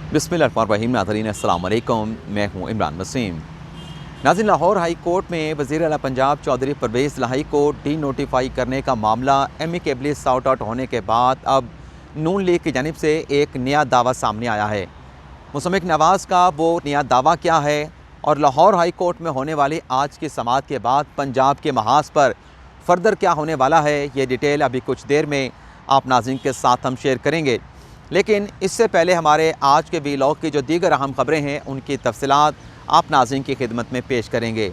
बिस्मिल्लाहिर्रहमानिर्रहीम। नाज़रीन अस्सलाम वालेकुम, मैं हूँ इमरान वसीम। नाज़रीन, लाहौर हाई कोर्ट में वज़ीर आला पंजाब चौधरी परवेज़ इलाही को डी नोटिफाई करने का मामला एमिकेबली सॉर्ट आउट होने के बाद अब नून लीग की जानिब से एक नया दावा सामने आया है। मुसम्मिक नवाज़ का वो नया दावा क्या है और लाहौर हाई कोर्ट में होने वाली आज की समाअत के बाद पंजाब के महाज पर फर्दर क्या होने वाला है, ये डिटेल अभी कुछ देर में आप नाज़रीन के साथ हम शेयर करेंगे। लेकिन इससे पहले हमारे आज के वीलॉग की जो दीगर अहम खबरें हैं उनकी तफसीलात आप नाज़रीन की खिदमत में पेश करेंगे।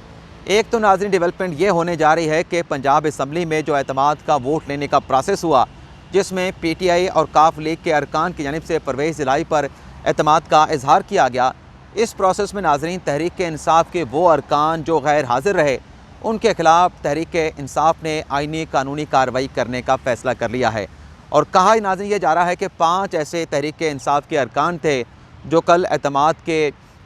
एक तो नाज़रीन डेवलपमेंट ये होने जा रही है कि पंजाब असम्बली में जो एतमाद का वोट लेने का प्रोसेस हुआ, जिसमें PTI और काफ लीग के अरकान की जानिब से परवेज़ इलाही पर एतमाद का इजहार किया गया। इस प्रोसेस में नाज़रीन तहरीक इंसाफ के वो अरकान जो गैर हाजिर रहे, उनके खिलाफ तहरीक इंसाफ ने आइनी कानूनी कार्रवाई करने का फ़ैसला कर लिया है। और कहा नाज़रीन ये जा रहा है कि 5 ऐसे तहरीक इंसाफ के अरकान थे जो कल एतमाद के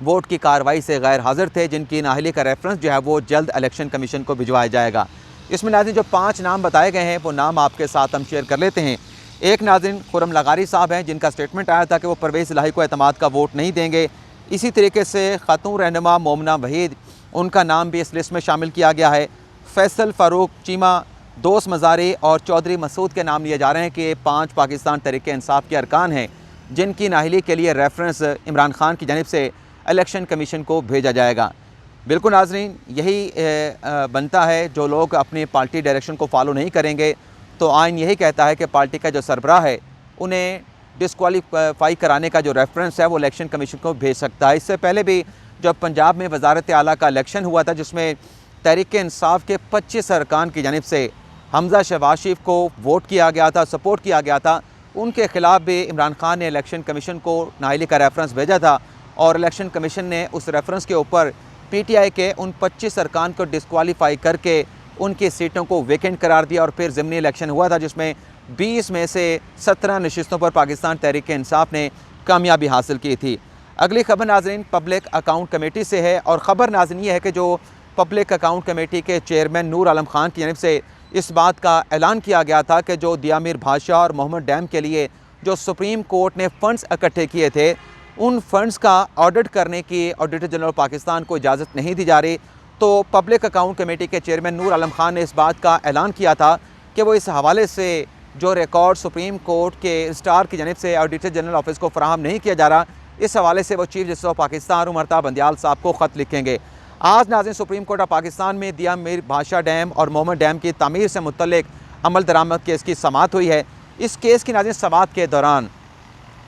वोट की कार्रवाई से गैर हाज़िर थे, जिनकी नाअहली का रेफरेंस जो है वो जल्द इलेक्शन कमीशन को भिजवाया जाएगा। इसमें नाज़रीन जो 5 नाम बताए गए हैं वो नाम आपके साथ हम शेयर कर लेते हैं। एक नाज़रीन खुर्रम लगारी साहब हैं, जिनका स्टेटमेंट आया था कि वो परवेज़ इलाही को एतमाद का वोट नहीं देंगे। इसी तरीके से खातून रहनुमा मोमना वहीद, उनका नाम भी इस लिस्ट में शामिल किया गया है। फैसल फ़ारूक चीमा, दोस्त मज़ारी और चौधरी मसूद के नाम लिए जा रहे हैं कि 5 पाकिस्तान तहरीक इंसाफ के अरकान हैं, जिनकी नाअहली के लिए रेफरेंस इमरान खान की जानिब से इलेक्शन कमीशन को भेजा जाएगा। बिल्कुल नाज़रीन, यही बनता है। जो लोग अपनी पार्टी डायरेक्शन को फॉलो नहीं करेंगे तो आइन यही कहता है कि पार्टी का जो सरबराह है उन्हें डिस्क्वालीफाई कराने का जो रेफरेंस है वो इलेक्शन कमीशन को भेज सकता है। इससे पहले भी जब पंजाब में वज़ारत आला का इलेक्शन हुआ था, जिसमें तहरीक इंसाफ के 25 अरकान की जानिब से हमज़ा शहबाज शरीफ को वोट किया गया था, सपोर्ट किया गया था, उनके ख़िलाफ़ भी इमरान खान ने इलेक्शन कमीशन को नाअहली का रेफरेंस भेजा था और इलेक्शन कमीशन ने उस रेफरेंस के ऊपर PTI के उन 25 अरकान को डिस्क्वालीफाई करके उनकी सीटों को वेकेंट करार दिया और फिर ज़िमनी इलेक्शन हुआ था, जिसमें 20 में से 17 नशिस्तों पर पाकिस्तान तहरीक इंसाफ ने कामयाबी हासिल की थी। अगली खबर नाज़रीन पब्लिक अकाउंट कमेटी से है और ख़बर नाज़रीन ये है कि जो पब्लिक अकाउंट कमेटी के चेयरमैन नूर आलम खान की जानिब से इस बात का ऐलान किया गया था कि जो दिया मीर भाषा और मोहम्मद डैम के लिए जो सुप्रीम कोर्ट ने फ़ंड्स इकट्ठे किए थे, उन फ़ंड्स का ऑडिट करने की ऑडिटर जनरल पाकिस्तान को इजाज़त नहीं दी जा रही। तो पब्लिक अकाउंट कमेटी के चेयरमैन नूर आलम खान ने इस बात का ऐलान किया था कि वो इस हवाले से जो रिकॉर्ड सुप्रीम कोर्ट के रजिस्ट्रार की जानिब से ऑडिटर जनरल ऑफिस को फराहम नहीं किया जा रहा, इस हवाले से वो chief justice of Pakistan Umar Ata Bandial साहब को ख़त लिखेंगे। आज नाज़रीन सुप्रीम कोर्ट ऑफ पाकिस्तान में दिया मीर भाषा डैम और मोहम्मद डैम की तामीर से मुतल्लिक अमल दरामद केस की समाअत हुई है। इस केस की नाज़रीन समाअत के दौरान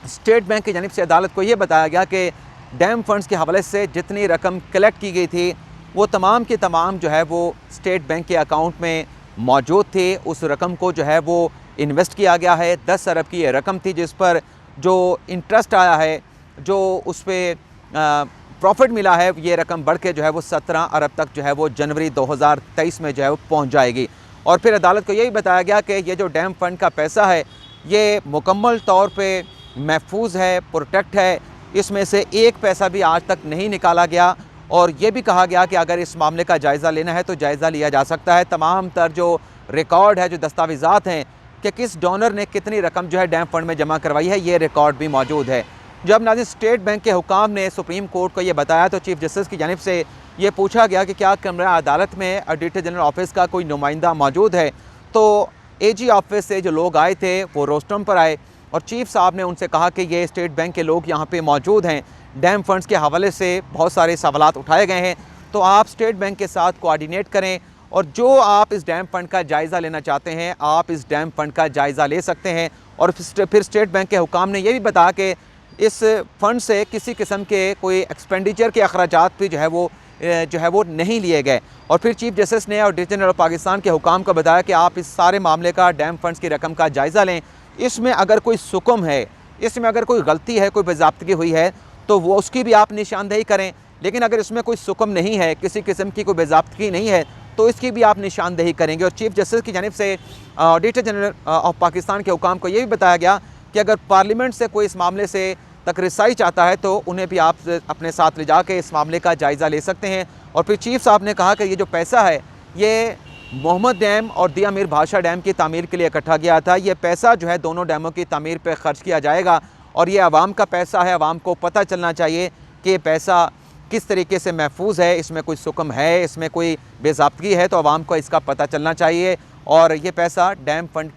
स्टेट बैंक की जानिब से अदालत को ये बताया गया कि डैम फंड्स के हवाले से जितनी रकम कलेक्ट की गई थी वो तमाम की तमाम जो है वो स्टेट बैंक के अकाउंट में मौजूद थी। उस रकम को जो है वो इन्वेस्ट किया गया है। 10 अरब की ये रकम थी, जिस पर जो इंटरेस्ट आया है, जो उस पर प्रॉफिट मिला है, ये रकम बढ़ के जो है वो 17 अरब तक जो है वो जनवरी 2023 में जो है वो पहुँच जाएगी। और फिर अदालत को यही बताया गया कि ये जो डैम फंड का पैसा है ये मुकम्मल तौर पे महफूज है, प्रोटेक्ट है, इसमें से एक पैसा भी आज तक नहीं निकाला गया। और ये भी कहा गया कि अगर इस मामले का जायज़ा लेना है तो जायज़ा लिया जा सकता है। तमाम तर जो रिकॉर्ड है, जो दस्तावेज़ात हैं कि किस डोनर ने कितनी रकम जो है डैम फंड में जमा करवाई है, ये रिकॉर्ड भी मौजूद है। जब नाज़रीन स्टेट बैंक के हुकाम ने सुप्रीम कोर्ट को ये बताया तो चीफ जस्टिस की जानिब से ये पूछा गया कि क्या कमरा अदालत में ऑडिटर जनरल ऑफिस का कोई नुमाइंदा मौजूद है। तो AG ऑफिस से जो लोग आए थे वो रोस्टम पर आए और चीफ साहब ने उनसे कहा कि ये स्टेट बैंक के लोग यहाँ पे मौजूद हैं, डैम फंड्स के हवाले से बहुत सारे सवालात उठाए गए हैं, तो आप स्टेट बैंक के साथ कोऑर्डिनेट करें और जो आप इस डैम फंड का जायज़ा लेना चाहते हैं आप इस डैम फंड का जायज़ा ले सकते हैं। और फिर स्टेट बैंक के हुकाम ने यह भी बताया कि इस फ़ंड से किसी किस्म के कोई एक्सपेंडिचर के अखराजात भी जो है वो नहीं लिए गए। और फिर चीफ जस्टिस ने ऑडिटर जनरल पाकिस्तान के हुकाम को बताया कि आप इस सारे मामले का डैम फंड्स की रकम का जायज़ा लें, इसमें अगर कोई सुकम है, इसमें अगर कोई गलती है, कोई बेज़ाब्तगी हुई है तो वो उसकी भी आप निशानदेही करें। लेकिन अगर इसमें कोई सुकम नहीं है, किसी किस्म की कोई बेज़ाब्तगी नहीं है, तो इसकी भी आप निशानदेही करेंगे। और चीफ जस्टिस की जानिब से ऑडिटर जनरल ऑफ पाकिस्तान के हुकाम को ये भी बताया गया कि अगर पार्लियामेंट से कोई इस मामले से तक रसाई चाहता है तो उन्हें भी आप अपने साथ ले जाके इस मामले का जायज़ा ले सकते हैं। और फिर चीफ साहब ने कहा कि ये जो पैसा है ये मोहम्मद डैम और दिया मीर भाषा डैम की तामीर के लिए इकट्ठा किया था। ये पैसा जो है दोनों डैमों की तामीर पर खर्च किया जाएगा और ये आवाम का पैसा है, आवाम को पता चलना चाहिए कि पैसा किस तरीके से महफूज है, इसमें कोई सुकम है, इसमें कोई बेज़ाब्तगी है, तो आवाम को इसका पता चलना चाहिए। और ये पैसा डैम फंड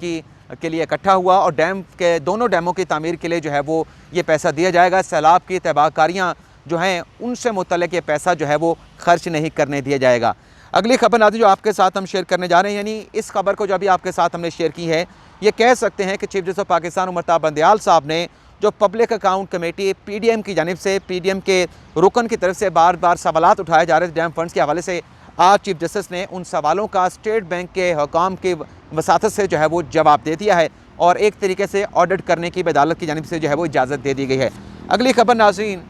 के लिए इकट्ठा हुआ और डैम के दोनों डैमों की तामीर के लिए जो है वो ये पैसा दिया जाएगा। सैलाब की तबाहकारियाँ जो हैं उनसे मुतल्लिक़ ये पैसा जो है वो खर्च नहीं करने दिया जाएगा। अगली खबर नाज़रीन जो आपके साथ हम शेयर करने जा रहे हैं, यानी इस खबर को जो अभी आपके साथ हमने शेयर की है, ये कह सकते हैं कि chief justice of Pakistan Umar Ata Bandial साहब ने जो पब्लिक अकाउंट कमेटी PDM की जानिब से, PDM के रुकन की तरफ से बार बार सवालात उठाए जा रहे थे डैम फंड्स के हवाले से, आज चीफ जस्टिस ने उन सवालों का स्टेट बैंक के हुकाम की वसातत से जो है वो जवाब दे दिया है और एक तरीके से ऑडिट करने की अदालत की जानिब से जो है वो इजाज़त दे दी गई है। अगली खबर नाज़रीन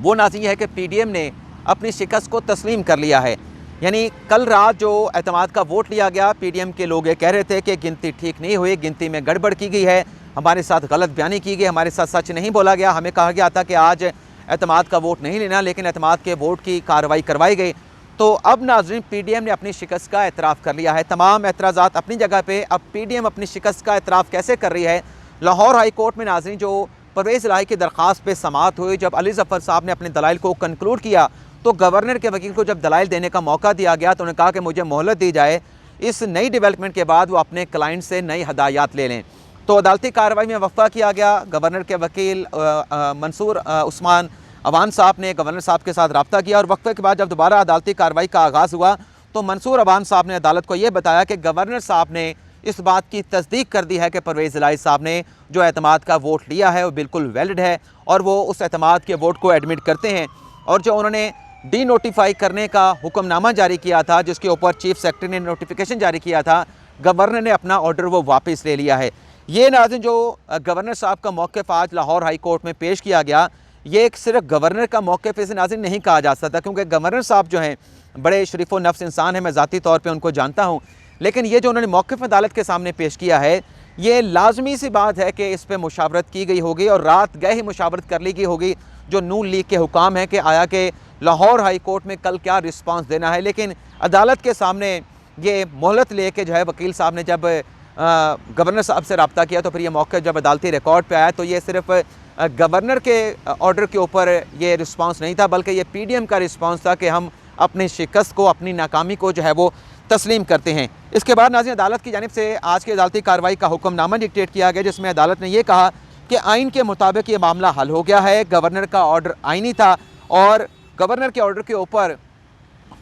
वो नाज़रीन ये है कि PDM ने अपनी शिकस्त को तस्लीम कर लिया है। यानी कल रात जो एतमाद का वोट लिया गया, PDM के लोग ये कह रहे थे कि गिनती ठीक नहीं हुई, गिनती में गड़बड़ की गई है, हमारे साथ गलत बयानी की गई, हमारे साथ सच नहीं बोला गया, हमें कहा गया था कि आज एतमाद का वोट नहीं लेना, लेकिन एतमाद के वोट की कार्रवाई करवाई गई। तो अब नाज़रीन PDM ने अपनी शिकस्त का एतराफ़ कर लिया है। तमाम एतराज़ात अपनी जगह पे, अब PDM अपनी शिकस्त का एतराफ़ कैसे कर रही है? लाहौर हाई कोर्ट में नाज़रीन जो परवेज़ इलाही की दरख्वास्त पे समाअत हुई, जब अली ज़फ़र साहब ने अपने दलाइल को कंक्लूड किया तो गवर्नर के वकील को जब दलाइल देने का मौका दिया गया तो उन्होंने कहा कि मुझे मोहलत दी जाए, इस नई डेवलपमेंट के बाद वो अपने क्लाइंट से नई हदायत ले लें। तो अदालती कार्रवाई में वफ़ा किया गया। गवर्नर के वकील मंसूर उस्मान अवान साहब ने गवर्नर साहब के साथ रब्ता किया और वक्फे के बाद जब दोबारा अदालती कार्रवाई का आगाज़ हुआ तो मंसूर अवान साहब ने अदालत को ये बताया कि गवर्नर साहब ने इस बात की तस्दीक कर दी है कि परवेज़ इलाही साहब ने जो एतमाद का वोट लिया है वो बिल्कुल वैलिड है और वो उस एतमाद के वोट को एडमिट करते हैं। और जो उन्होंने डी नोटिफाई करने का हुक्मनामा जारी किया था, जिसके ऊपर चीफ सेक्रेटरी ने नोटिफिकेशन जारी किया था, गवर्नर ने अपना ऑर्डर वो वापस ले लिया है। ये नाज़रीन जो गवर्नर साहब का मौक़िफ़ आज लाहौर हाई कोर्ट में पेश किया गया, ये एक सिर्फ गवर्नर का मौक़िफ़ इसे नाज़रीन नहीं कहा जा सकता, क्योंकि गवर्नर साहब जो हैं बड़े शरीफ व नफ्स इंसान हैं, मैं ज़ाती तौर पर उनको जानता हूँ, लेकिन ये जो उन्होंने मौक़िफ़ अदालत के सामने पेश किया है, ये लाजमी सी बात है कि इस पर मुशावरत की गई होगी और रात गए ही मुशावरत कर ली गई होगी। जो नून लीग के हुकाम है कि आया कि लाहौर हाई कोर्ट में कल क्या रिस्पांस देना है, लेकिन अदालत के सामने ये मोहलत लेके जो है वकील साहब ने जब गवर्नर साहब से रब्ता किया तो फिर ये मौक़िफ़ जब अदालती रिकॉर्ड पे आया तो ये सिर्फ गवर्नर के ऑर्डर के ऊपर ये रिस्पांस नहीं था, बल्कि ये PDM का रिस्पांस था कि हम अपनी शिकस्त को, अपनी नाकामी को जो है वो तस्लीम करते हैं। इसके बाद नाज़रीन अदालत की जानिब से आज की अदालती कार्रवाई का हुक्मनामा डिक्टेट किया गया, जिसमें अदालत ने यह कहा कि आइन के मुताबिक ये मामला हल हो गया है। गवर्नर का ऑर्डर आइनी था और गवर्नर के ऑर्डर के ऊपर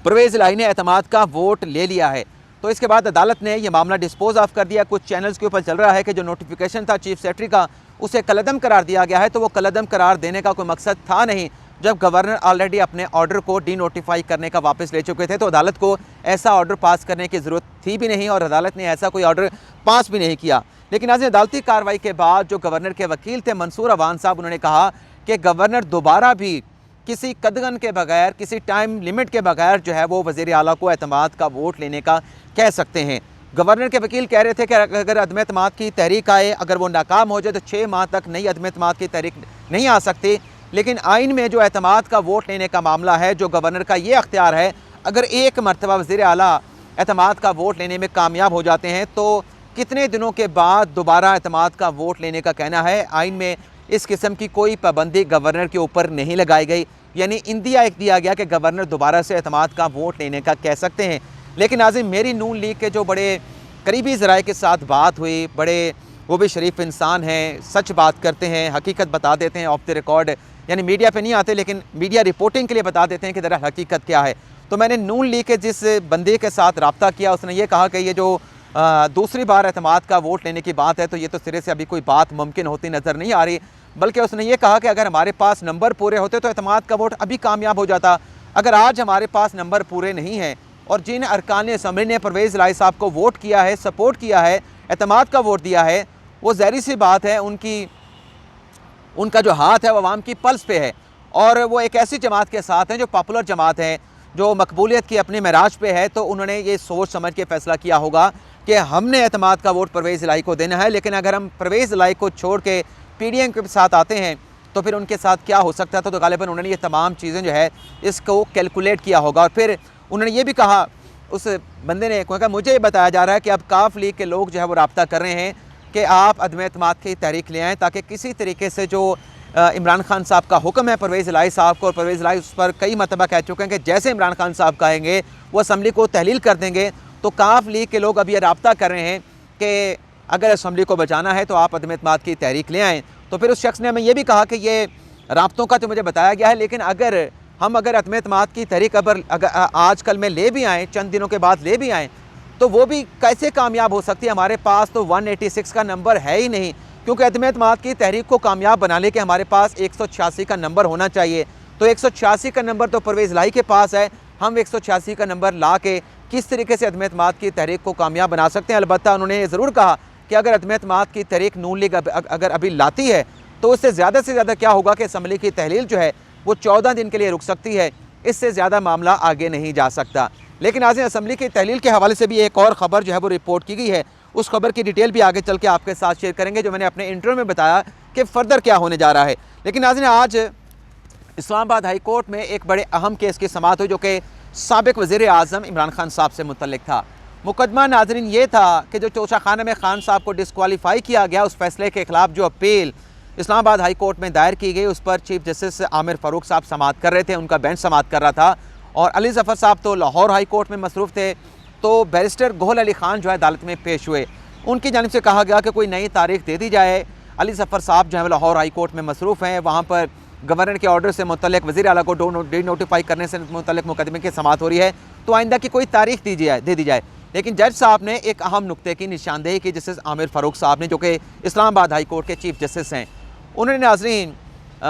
परवेज़ इलाही ने एतमाद का वोट ले लिया है। तो इसके बाद अदालत ने यह मामला डिस्पोज ऑफ कर दिया। कुछ चैनल्स के ऊपर चल रहा है कि जो नोटिफिकेशन था चीफ सेक्रेटरी का, उसे कलअदम करार दिया गया है, तो वो कलअदम करार देने का कोई मकसद था नहीं, जब गवर्नर ऑलरेडी अपने ऑर्डर को डी नोटिफाई करने का वापस ले चुके थे, तो अदालत को ऐसा ऑर्डर पास करने की ज़रूरत थी भी नहीं और अदालत ने ऐसा कोई ऑर्डर पास भी नहीं किया। लेकिन आज अदालती कार्रवाई के बाद जो गवर्नर के वकील थे मंसूर अवान साहब, उन्होंने कहा कि गवर्नर दोबारा भी किसी कदगन के बगैर, किसी टाइम लिमिट के बगैर जो है वो वज़ीर आला को एतमाद का वोट लेने का कह सकते हैं। गवर्नर के वकील कह रहे थे कि अगर अदम एतमाद की तहरीक आए, अगर वो नाकाम हो जाए तो 6 माह तक नई अदम एतमाद की तहरीक नहीं आ सकती। लेकिन आइन में जो एतमाद का वोट लेने का मामला है, जो गवर्नर का ये अख्तियार है, अगर एक मरतबा वज़ीर आला एतमाद का वोट लेने में कामयाब हो जाते हैं तो कितने दिनों के बाद दोबारा एतमाद का वोट लेने का कहना है। आइन में इस किस्म की कोई पाबंदी गवर्नर के ऊपर नहीं लगाई गई, यानी इंदिया एक दिया गया कि गवर्नर दोबारा से एतमाद का वोट लेने का कह सकते हैं। लेकिन नाज़रीन मेरी नून लीग के जो बड़े करीबी ज़राए के साथ बात हुई, बड़े वो भी शरीफ इंसान हैं, सच बात करते हैं, हकीकत बता देते हैं ऑफ द रिकॉर्ड, यानी मीडिया पे नहीं आते लेकिन मीडिया रिपोर्टिंग के लिए बता देते हैं कि ज़रा हकीकत क्या है। तो मैंने नून लीग के जिस बंदे के साथ रब्ता किया, उसने ये कहा कि ये जो दूसरी बार एतमाद का वोट लेने की बात है तो ये तो सिरे से अभी कोई बात मुमकिन होती नज़र नहीं आ रही, बल्कि उसने ये कहा कि अगर हमारे पास नंबर पूरे होते तो एतमाद का वोट अभी कामयाब हो जाता। अगर आज हमारे पास नंबर पूरे नहीं हैं और जिन अरकान असम्बली ने परवेज़ इलाही साहब को वोट किया है, सपोर्ट किया है, एतमाद का वोट दिया है, वो ज़ाहिर सी बात है उनका जो हाथ है वो अवाम की पल्स पे है और वो एक ऐसी जमात के साथ हैं जो पॉपुलर जमात है, जो मकबूलियत की अपने महराज पे है। तो उन्होंने ये सोच समझ के फ़ैसला किया होगा कि हमने एतमाद का वोट परवेज़ इलाही को देना है, लेकिन अगर हम परवेज़ इलाही को छोड़ के PDM के साथ आते हैं तो फिर उनके साथ क्या हो सकता था। तो गालिबन उन्होंने ये तमाम चीज़ें जो है इसको कैलकुलेट किया होगा। और फिर उन्होंने ये भी कहा, उस बंदे ने कहा मुझे बताया जा रहा है कि अब काफ लीग के लोग जो है वो रब्ता कर रहे हैं कि आप अदम एतमाद की तहरीक ले आएँ, ताकि किसी तरीके से जो इमरान खान साहब का हुक्म है परवेज़ इलाही साहब को, और परवेज़ इलाही उस पर कई मरतबा कह चुके हैं कि जैसे इमरान खान साहब कहेंगे वो असम्बली को तहलील कर देंगे। तो काफ लीग के लोग अब ये राब्ता कर रहे हैं कि अगर असम्बली को बचाना है तो आप अदम एतमाद की तहरीक ले आएँ। तो फिर उस शख्स ने हमें ये भी कहा कि ये राब्तों का तो मुझे बताया गया है, लेकिन अगर अदम एतमाद की तहरीक अगर आज कल में ले भी आएँ, चंद दिनों के बाद ले भी आएँ, तो वो भी कैसे कामयाब हो सकती है। हमारे पास तो 186 का नंबर है ही नहीं, क्योंकि अदम एतमाद की तहरीक को कामयाब बनाने के हमारे पास 186 का नंबर होना चाहिए। तो 186 का नंबर तो परवेज़ इलाही के पास है। हम 186 का नंबर ला के किस तरीके से अदम एतमाद की तहरीक को कामयाब बना सकते हैं। अलबत्ता उन्होंने ये ज़रूर कहा कि अगर अदम एतमाद की तहरीक नून लीग अगर अभी लाती है तो उससे ज़्यादा क्या होगा कि असम्बली की तहलील जो है वो 14 दिन के लिए रुक सकती है, इससे ज़्यादा मामला आगे नहीं जा सकता। लेकिन आज असम्बली की तहलील के हवाले से भी एक और ख़बर जो है वो रिपोर्ट की गई है। उस खबर की डिटेल भी आगे चल के आपके साथ शेयर करेंगे, जो मैंने अपने इंटरव्यू में बताया कि फ़र्दर क्या होने जा रहा है। लेकिन नाज़रीन, आज इस्लामाबाद हाई कोर्ट में एक बड़े अहम केस की समाअत हुई, जो कि साबिक़ वज़ीर आज़म इमरान खान साहब से मुतल्लिक़ था। मुकदमा नाज़रीन ये था कि जो तोशाखाना में खान साहब को डिस्क्वालीफाई किया गया, उस फैसले के ख़िलाफ़ जो अपील इस्लामाबाद हाई कोर्ट में दायर की गई, उस पर चीफ जस्टिस आमिर फ़ारूक साहब समाअत कर रहे थे, उनका बेंच समाअत कर रहा था, और अली ज़फ़र साहब तो लाहौर हाई कोर्ट में मसरूफ़ थे। तो बैरिस्टर गोहल अली ख़ान जो है अदालत में पेश हुए। उनकी जानिब से कहा गया कि कोई नई तारीख दे दी जाए। अली ज़फ़र साहब जो है लाहौर हाई कोर्ट में मसरूफ़ हैं, वहाँ पर गवर्नर के ऑर्डर से मुतल्लिक़ वज़ीर आला को डी नोटिफाई करने से मुतल्लिक़ मुकदमे की समाअत हो रही है, तो आइंदा की कोई तारीख दे दी जाए। लेकिन जज साहब ने एक अहम नुक्ते की निशानदेही की, जस्टिस आमिर फ़ारूक साहब ने, जो कि इस्लामाबाद हाई कोर्ट के चीफ जस्टिस हैं। उन्होंने नाज़रीन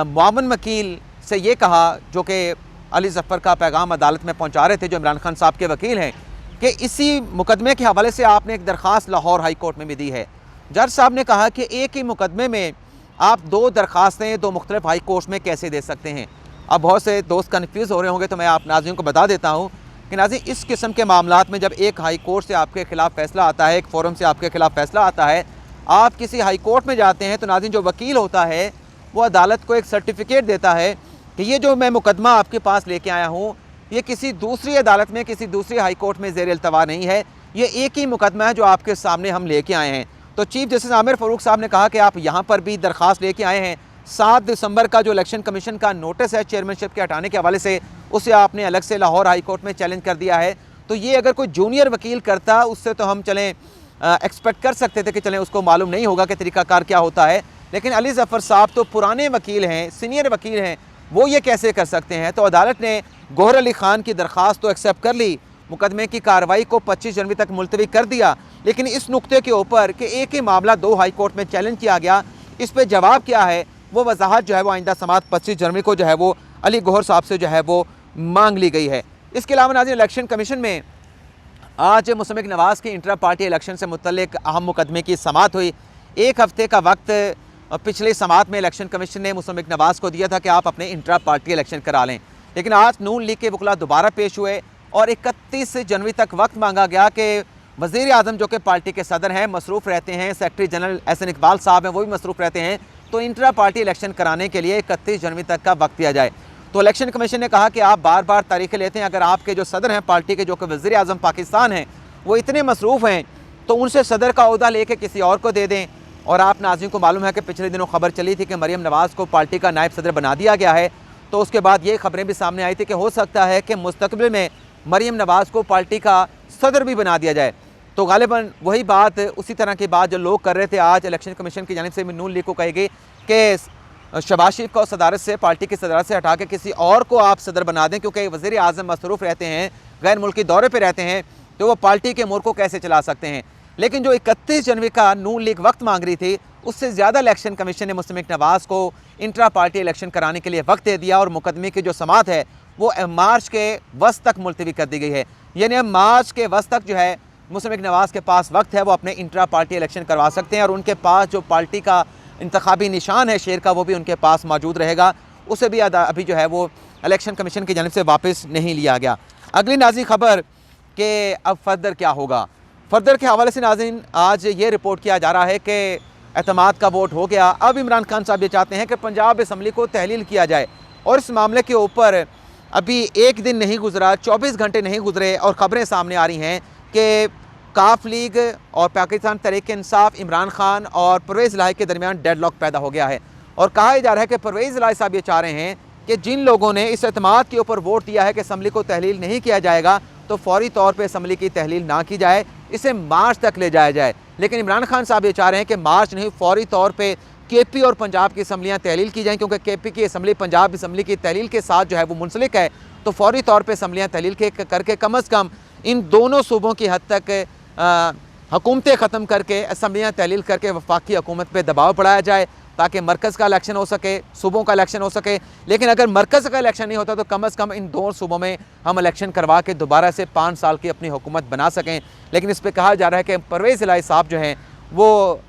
मुआवन वकील से ये कहा, जो कि अली ज़फ़र का पैगाम अदालत में पहुँचा रहे थे, जो इमरान खान साहब के वकील हैं, कि इसी मुकदमे के हवाले से आपने एक दरख्वास्त लाहौर हाई कोर्ट में भी दी है। जज साहब ने कहा कि एक ही मुकदमे में आप 2 दरख्वास्तें 2 मुख्तलिफ हाई कोर्ट में कैसे दे सकते हैं। अब बहुत से दोस्त कन्फ्यूज़ हो रहे होंगे, तो मैं आप नाज़रीन को बता देता हूँ कि नाज़रीन, इस किस्म के मामलात में जब एक हाई कोर्ट से आपके ख़िलाफ़ फ़ैसला आता है, एक फ़ोरम से आपके ख़िलाफ़ फ़ैसला आता है, आप किसी हाई कोर्ट में जाते हैं, तो नाज़रीन जो वकील होता है वो अदालत को एक सर्टिफिकेट देता है कि ये जो मैं मुकदमा आपके पास लेके आया हूँ, ये किसी दूसरी अदालत में, किसी दूसरी हाई कोर्ट में ज़ेर इल्तवा नहीं है, ये एक ही मुकदमा है जो आपके सामने हम लेके आए हैं। तो चीफ जस्टिस आमिर फ़ारूक साहब ने कहा कि आप यहाँ पर भी दरख्वास्त लेके आए हैं। 7 दिसंबर का जो इलेक्शन कमीशन का नोटिस है चेयरमैनशिप के हटाने के हवाले से, उसे आपने अलग से लाहौर हाई कोर्ट में चैलेंज कर दिया है। तो ये अगर कोई जूनियर वकील करता, उससे तो हम चलें एक्सपेक्ट कर सकते थे कि चलें उसको मालूम नहीं होगा कि तरीक़ाकार क्या होता है, लेकिन अली ज़फ़र साहब तो पुराने वकील हैं, सीनियर वकील हैं, वो ये कैसे कर सकते हैं। तो अदालत ने गोहर अली ख़ान की दरख्वास्त तो एक्सेप्ट कर ली, मुकदमे की कार्रवाई को 25 जनवरी तक मुलतवी कर दिया, लेकिन इस नुक्ते के ऊपर कि एक ही मामला 2 हाई कोर्ट में चैलेंज किया गया, इस पर जवाब क्या है, वो वजाहत जो है वो आइंदा समाअत 25 जनवरी को जो है वो अली गौहर साहब से जो है वो मांग ली गई है। इसके अलावा नाज़रीन, इलेक्शन कमीशन में आज मुसम्मिक नवाज़ की इंट्रा पार्टी इलेक्शन से मुतल्लिक अहम मुकदमे की समाअत हुई। 1 हफ्ते का वक्त पिछले समाअत में इलेक्शन कमीशन ने मुसम्मिक नवाज़ को दिया था कि आप अपने इंट्रा पार्टी इलेक्शन करा लें, लेकिन आज नून लीग के वकला दोबारा पेश हुए और 31 जनवरी तक वक्त मांगा गया कि वज़ीर आज़म जो कि पार्टी के सदर हैं, मसरूफ़ रहते हैं, सेक्रेटरी जनरल एहसन इकबाल साहब हैं, वो भी मसरूफ़ रहते हैं, तो इंट्रा पार्टी इलेक्शन कराने के लिए 31 जनवरी तक का वक्त दिया जाए। तो इलेक्शन कमीशन ने कहा कि आप बार बार तारीखें लेते हैं, अगर आपके जो सदर हैं पार्टी के, जो कि वज़ीर आज़म पाकिस्तान हैं, वो इतने मसरूफ़ हैं, तो उनसे सदर का ओहदा लेके किसी और को दे दें। और आप नाज़रीन को मालूम है कि पिछले दिनों खबर चली थी कि मरियम नवाज़ को पार्टी का नायब सदर बना दिया गया है। तो उसके बाद ये खबरें भी सामने आई थी कि हो सकता है कि मुस्तक़बिल में मरियम नवाज़ को पार्टी का सदर भी बना दिया जाए। तो गालिबन वही बात, उसी तरह की बात जो लोग कर रहे थे, आज इलेक्शन कमीशन की जानिब से नून लीग को कहेगी कि शहबाज शरीफ को सदारत से, पार्टी की सदारत से हटा के किसी और को आप सदर बना दें, क्योंकि वज़ीर आज़म मसरूफ़ रहते हैं, गैर मुल्की दौरे पर रहते हैं, तो वो पार्टी के उमूर को कैसे चला सकते हैं। लेकिन जो 31 जनवरी का नून लीग वक्त मांग रही थी, उससे ज़्यादा इलेक्शन कमीशन ने मुस्लिम नवाज़ को इंट्रा पार्टी इलेक्शन कराने के लिए वक्त दे दिया और मुकदमे की जो समाअत है वो मार्च के वस्त तक मुलतवी कर दी गई है। यानी अब मार्च के वस्त तक जो है मुस्लिम नवाज़ के पास वक्त है, वो अपने इंट्रा पार्टी इलेक्शन करवा सकते हैं और उनके पास जो पार्टी का इंतखाबी निशान है शेर का, वो भी उनके पास मौजूद रहेगा। उसे भी अभी जो है वो इलेक्शन कमीशन की जानिब से वापस नहीं लिया गया। अगली नाज़रीन खबर कि अब फर्दर क्या होगा। फर्दर के हवाले से नाज़रीन आज ये रिपोर्ट किया जा रहा है कि एतमाद का वोट हो गया। अब इमरान खान साहब ये चाहते हैं कि पंजाब असम्बली को तहलील किया जाए और इस मामले के ऊपर अभी एक दिन नहीं गुजरा, 24 घंटे नहीं गुजरे और ख़बरें सामने आ रही हैं कि काफ लीग और पाकिस्तान तहरीक इंसाफ इमरान खान और परवेज़ इलाही के दरमियान डेडलॉक पैदा हो गया है। और कहा जा रहा है कि परवेज़ इलाही साहब ये चाह रहे हैं कि जिन लोगों ने इस एतमाद के ऊपर वोट दिया है कि असम्बली को तहलील नहीं किया जाएगा, तो फौरी तौर पर असम्बली की तहलील ना की जाए, इसे मार्च तक ले जाया जाए। लेकिन इमरान खान साहब ये चाह रहे हैं कि मार्च नहीं, फौरी तौर पर KP और पंजाब की असम्बलियाँ तहलील की जाएँ, क्योंकि KP की असम्बली पंजाब असम्बली की तहलील के साथ जो है वो मुंसलिक है। तो फौरी तौर पर असम्बलियाँ तहलील करके कम अज़ कम इन दोनों सूबों की हद तक हुकूमतें ख़त्म करके असम्बलियाँ तहलील करके वफाकी हुकूमत पे दबाव बढ़ाया जाए, ताकि मरकज़ का इलेक्शन हो सके, सूबों का इलेक्शन हो सके। लेकिन अगर मरकज़ का इलेक्शन नहीं होता तो कम अज़ कम इन दो सूबों में हम इलेक्शन करवा के दोबारा से 5 साल की अपनी हुकूमत बना सकें। लेकिन इस पर कहा जा रहा है कि परवेज़ इलाही साहब जो हैं वो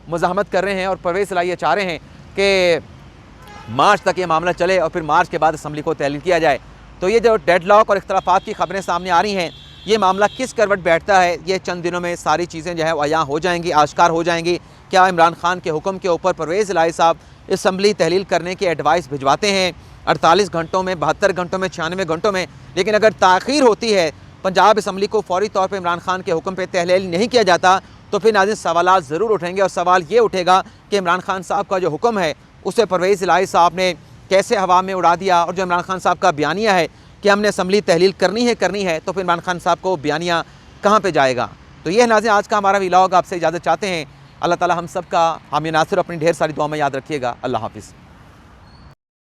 मुज़ाहमत कर रहे हैं और परवेज़ इलाही ये चाह रहे हैं कि मार्च तक ये मामला चले और फिर मार्च के बाद असम्बली को तहलील किया जाए। तो ये जो डेडलॉक और इख्तलाफात की खबरें सामने आ रही हैं, ये मामला किस करवट बैठता है, ये चंद दिनों में सारी चीज़ें जो है अयां हो जाएंगी, आश्कार हो जाएंगी। क्या इमरान खान के हुक्म के ऊपर परवेज़ इलाही साहब असम्बली तहलील करने की एडवाइस भिजवाते हैं 48 घंटों में, 72 घंटों में, 96 घंटों में, लेकिन अगर ताख़ीर होती है, पंजाब असम्बली को फौरी तौर पर इमरान खान के हुक्म पर तहलील नहीं किया जाता, तो फिर नाज़रीन सवाल ज़रूर उठेंगे। और सवाल ये उठेगा कि इमरान खान साहब का जो हुक्म है उसे परवेज़ इलाही साहब ने कैसे हवा में उड़ा दिया। और जो इमरान खान साहब का बयानिया है कि हमने असम्बली तहलील करनी है, तो फिर इमरान खान साहब को बयानिया कहाँ पे जाएगा। तो यह नाज़रीन आज का हमारा व्लॉग, आपसे इजाज़त चाहते हैं। अल्लाह ताला हम सब का हामी नासिर अपनी ढेर सारी दुआ में याद रखिएगा। अल्लाह हाफ़िज़।